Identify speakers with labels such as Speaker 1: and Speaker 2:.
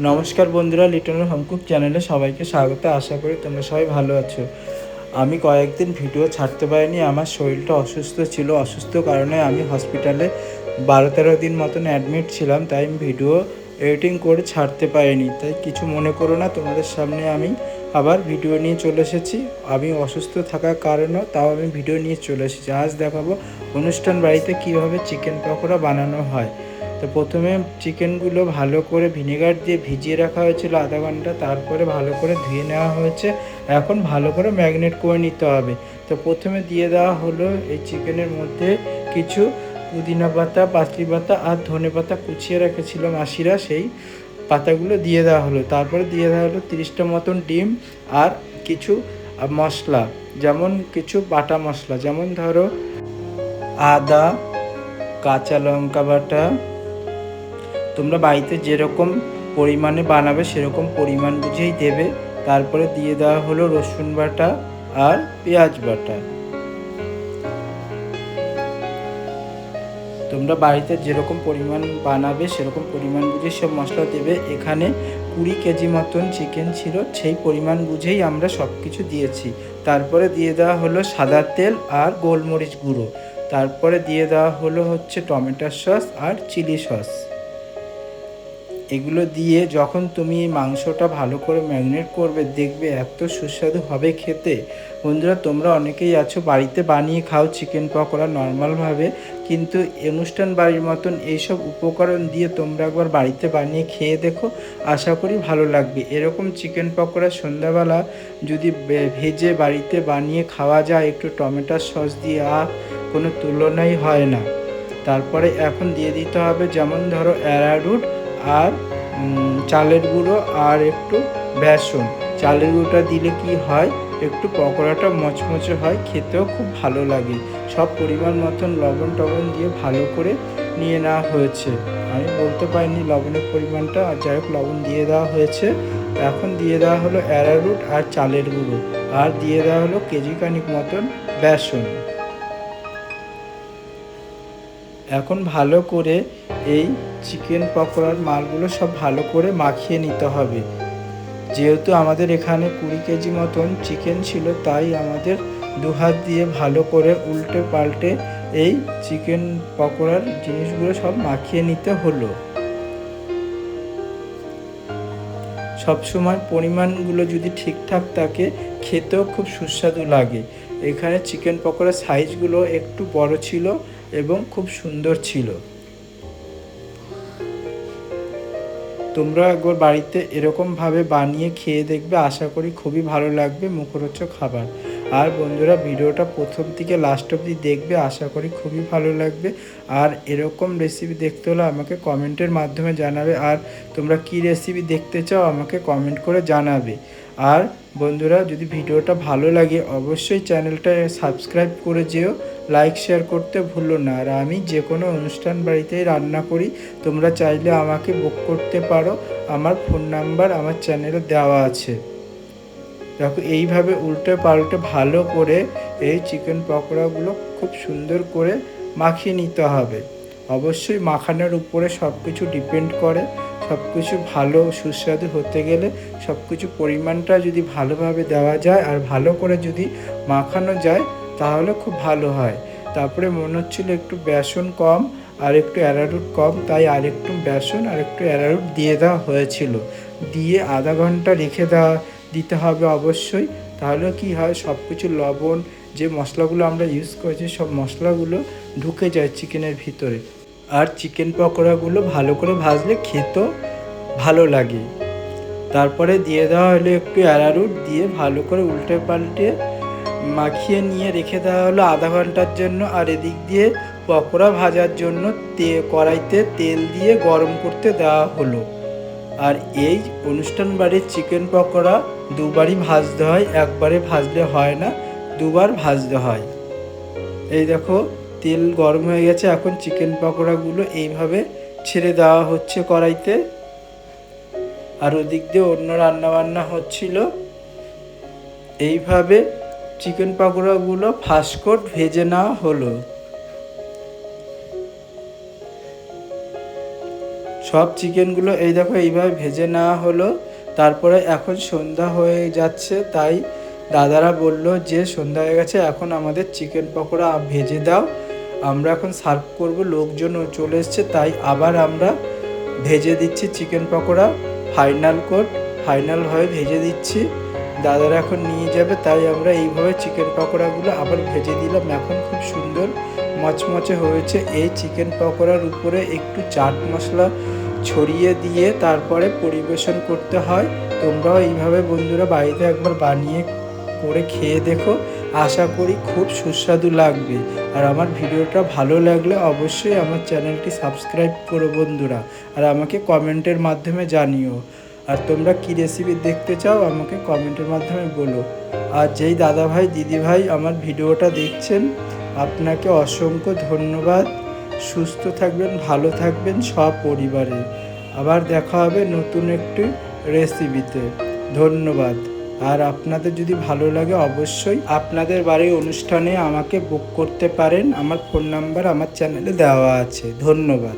Speaker 1: নমস্কার বন্ধুরা, লিটনের হোম কুক চ্যানেলে সবাইকে স্বাগত। আশা করি তোমরা সবাই ভালো আছো। আমি কয়েকদিন ভিডিও ছাড়তে পারিনি, আমার শরীরটা অসুস্থ ছিল। অসুস্থ কারণে আমি হসপিটালে 12-13 দিন মতন অ্যাডমিট ছিলাম, তাই আমি ভিডিও এডিটিং করে ছাড়তে পারিনি। তাই কিছু মনে করো না, তোমাদের সামনে আমি আবার ভিডিও নিয়ে চলে এসেছি। আমি অসুস্থ থাকার কারণেও তাও আমি ভিডিও নিয়ে চলে এসেছি। আজ দেখাবো অনুষ্ঠান বাড়িতে কীভাবে চিকেন পকোড়া বানানো হয়। তো প্রথমে চিকেনগুলো ভালো করে ভিনেগার দিয়ে ভিজিয়ে রাখা হয়েছিল আধা ঘন্টা, তারপরে ভালো করে ধুয়ে নেওয়া হয়েছে। এখন ভালো করে ম্যারিনেট করে নিতে হবে। তো প্রথমে দিয়ে দেওয়া হলো এই চিকেনের মধ্যে কিছু পুদিনা পাতা, পাঁচলি পাতা আর ধনে পাতা কুচিয়ে রেখেছিল মাসিরা, সেই পাতাগুলো দিয়ে দেওয়া হলো। তারপরে দিয়ে দেওয়া হলো 30টা মতন ডিম আর কিছু মশলা, যেমন কিছু বাটা মশলা, যেমন ধরো আদা, কাঁচা লঙ্কা বাটা। তোমরা বাড়িতে যেরকম পরিমাণে বানাবে সেরকম পরিমাণ বুঝেই দেবে। তারপরে দিয়ে দেওয়া হলো রসুন বাটা আর পেঁয়াজ বাটা। তোমরা বাড়িতে যেরকম পরিমাণ বানাবে সেরকম পরিমাণ বুঝে সব মশলা দেবে। এখানে 20 কেজি মতন চিকেন ছিল, সেই পরিমাণ বুঝেই আমরা সব কিছু দিয়েছি। তারপরে দিয়ে দেওয়া হলো সাদা তেল আর গোলমরিচ গুঁড়ো। তারপরে দিয়ে দেওয়া হলো টমেটো সস আর চিলি সস। এগুলো দিয়ে যখন তুমি মাংসটা ভালো করে ম্যারিনেট করবে, দেখবে এত সুস্বাদু হবে খেতে। বন্ধুরা, তোমরা অনেকেই আছো বাড়িতে বানিয়ে খাও চিকেন পকোড়া নর্মালভাবে, কিন্তু অনুষ্ঠান বাড়ির মতন এইসব উপকরণ দিয়ে তোমরা একবার বাড়িতে বানিয়ে খেয়ে দেখো, আশা করি ভালো লাগবে। এরকম চিকেন পকোড়া সন্ধ্যাবেলা যদি ভেজে বাড়িতে বানিয়ে খাওয়া যায় একটু টমেটো সস দিয়ে, কোনো তুলনাই হয় না। তারপরে এখন দিয়ে দিতে হবে যেমন ধরো অ্যারারুট আর চালের গুঁড়ো আর একটু বেসন। চালের গুঁড়োটা দিলে কি হয়, একটু পকোড়াটা মচমচে হয়, খেতেও খুব ভালো লাগে। সব পরিমাণ মতন লবণ টবণ দিয়ে ভালো করে নিয়ে নেওয়া হয়েছে। আমি বলতে পারিনি লবণের পরিমাণটা, আর যাই হোক লবণ দিয়ে দেওয়া হয়েছে। এখন দিয়ে দেওয়া হলো অ্যারারুট আর চালের গুঁড়ো, আর দিয়ে দেওয়া হলো কেজি খানিক মতন বেসন। এখন ভালো করে এই চিকেন পকোড়ার মালগুলো সব ভালো করে মাখিয়ে নিতে হবে। যেহেতু আমাদের এখানে 20 কেজি মতন চিকেন ছিল, তাই আমাদের 2 হাত দিয়ে ভালো করে উল্টে পাল্টে এই চিকেন পকোড়ার জিনিসগুলো সব মাখিয়ে নিতে হলো। সবসময় পরিমাণগুলো যদি ঠিকঠাক থাকে, খেতেও খুব সুস্বাদু লাগে। এখানে চিকেন পকোড়ার সাইজগুলো একটু বড় ছিল এবং খুব সুন্দর ছিল। তোমরা একবার বাড়িতে এরকমভাবে বানিয়ে খেয়ে দেখবে, আশা করি খুবই ভালো লাগবে, মুখরোচক খাবার। আর বন্ধুরা, ভিডিওটা প্রথম থেকে লাস্ট অবধি দেখবে, আশা করি খুবই ভালো লাগবে। আর এরকম রেসিপি দেখতে হলে আমাকে কমেন্টের মাধ্যমে জানাবে, আর তোমরা কি রেসিপি দেখতে চাও আমাকে কমেন্ট করে জানাবে। আর বন্ধুরা, যদি ভিডিওটা ভালো লাগে অবশ্যই চ্যানেলটা সাবস্ক্রাইব করে যেও, লাইক শেয়ার করতে ভুলো না। আর আমি যে কোনো অনুষ্ঠান বাড়িতেই রান্না করি, তোমরা চাইলে আমাকে বুক করতে পারো, আমার ফোন নাম্বার আমার চ্যানেলে দেওয়া আছে। দেখো, এইভাবে উল্টে পাল্টে ভালো করে এই চিকেন পকোড়াগুলো খুব সুন্দর করে মাখিয়ে নিতে হবে। অবশ্যই মাখানোর উপরে সব কিছু ডিপেন্ড করে। সব কিছু ভালো সুস্বাদু হতে গেলে সব কিছু পরিমাণটা যদি ভালোভাবে দেওয়া যায় আর ভালো করে যদি মাখানো যায়, তাহলে খুব ভালো হয়। তারপরে মনে হচ্ছিল একটু বেসন কম আর একটু অ্যারারুট কম, তাই আর একটু বেসন আর একটু অ্যারারুট দিয়ে দেওয়া হয়েছিল। দিয়ে আধা ঘন্টা রেখে দিতে হবে অবশ্যই। তাহলে কি হয়, সব কিছু লবণ, যে মশলাগুলো আমরা ইউজ করেছি সব মশলাগুলো ঢুকে যায় চিকেনের ভিতরে। আর চিকেন পকোড়াগুলো ভালো করে ভাজলে খেতেও ভালো লাগে। তারপরে দিয়ে দেওয়া হলো একটু অ্যারারুট, দিয়ে ভালো করে উল্টে পাল্টে মাখিয়ে নিয়ে রেখে দেওয়া হলো আধা ঘন্টার জন্য। আর এদিক দিয়ে পকোড়া ভাজার জন্য কড়াইতে তেল দিয়ে গরম করতে দেওয়া হলো। আর এই অনুষ্ঠান বাড়ির চিকেন পকোড়া দুবারই ভাজতে হয়, একবারে ভাজলে হয় না, দুবার ভাজতে হয়। এই দেখো, তেল গরম হয়ে গেছে, এখন চিকেন পকোড়াগুলো এইভাবে ছেড়ে দেওয়া হচ্ছে কড়াইতে। আর ওদিক দিয়ে অন্য রান্নাবান্না হচ্ছিল। এইভাবে চিকেন পকোড়াগুলো ফার্স্ট কোট ভেজে নেওয়া হলো। সব চিকেনগুলো এই দেখো এইভাবে ভেজে নেওয়া হলো। তারপরে এখন সন্ধ্যা হয়ে যাচ্ছে, তাই দাদারা বলল যে সন্ধ্যা হয়ে গেছে, এখন আমাদের চিকেন পকোড়া ভেজে দাও, আমরা এখন সার্ভ করব। লোকজনও চলে এসছে, তাই আবার আমরা ভেজে দিচ্ছি চিকেন পকোড়া। ফাইনাল হয়ে ভেজে দিচ্ছি, দাদারা এখন নিয়ে যাবে, তাই আমরা এইভাবে চিকেন পকোড়াগুলো আবার ভেজে দিলাম। এখন খুব সুন্দর মচমচে হয়েছে। এই চিকেন পকোড়ার উপরে একটু চাট মশলা ছড়িয়ে দিয়ে তারপরে পরিবেশন করতে হয়। তোমরাও এইভাবে বন্ধুরা বাড়িতে একবার বানিয়ে করে খেয়ে দেখো, আশা করি খুব সুস্বাদু লাগবে। আর আমার ভিডিওটা ভালো লাগলে অবশ্যই আমার চ্যানেলটি সাবস্ক্রাইব করো বন্ধুরা, আর আমাকে কমেন্টের মাধ্যমে জানিও। আর তোমরা কী রেসিপি দেখতে চাও আমাকে কমেন্টের মাধ্যমে বলো। আর যেই দাদা ভাই দিদি ভাই আমার ভিডিওটা দেখছেন, আপনাকে অসংখ্য ধন্যবাদ। সুস্থ থাকবেন, ভালো থাকবেন সব পরিবারে। আবার দেখা হবে নতুন একটি রেসিপিতে। ধন্যবাদ। আর আপনাদের যদি ভালো লাগে অবশ্যই আপনাদের বাড়ির অনুষ্ঠানে আমাকে বুক করতে পারেন। আমার ফোন নাম্বার আমার চ্যানেলে দেওয়া আছে। ধন্যবাদ।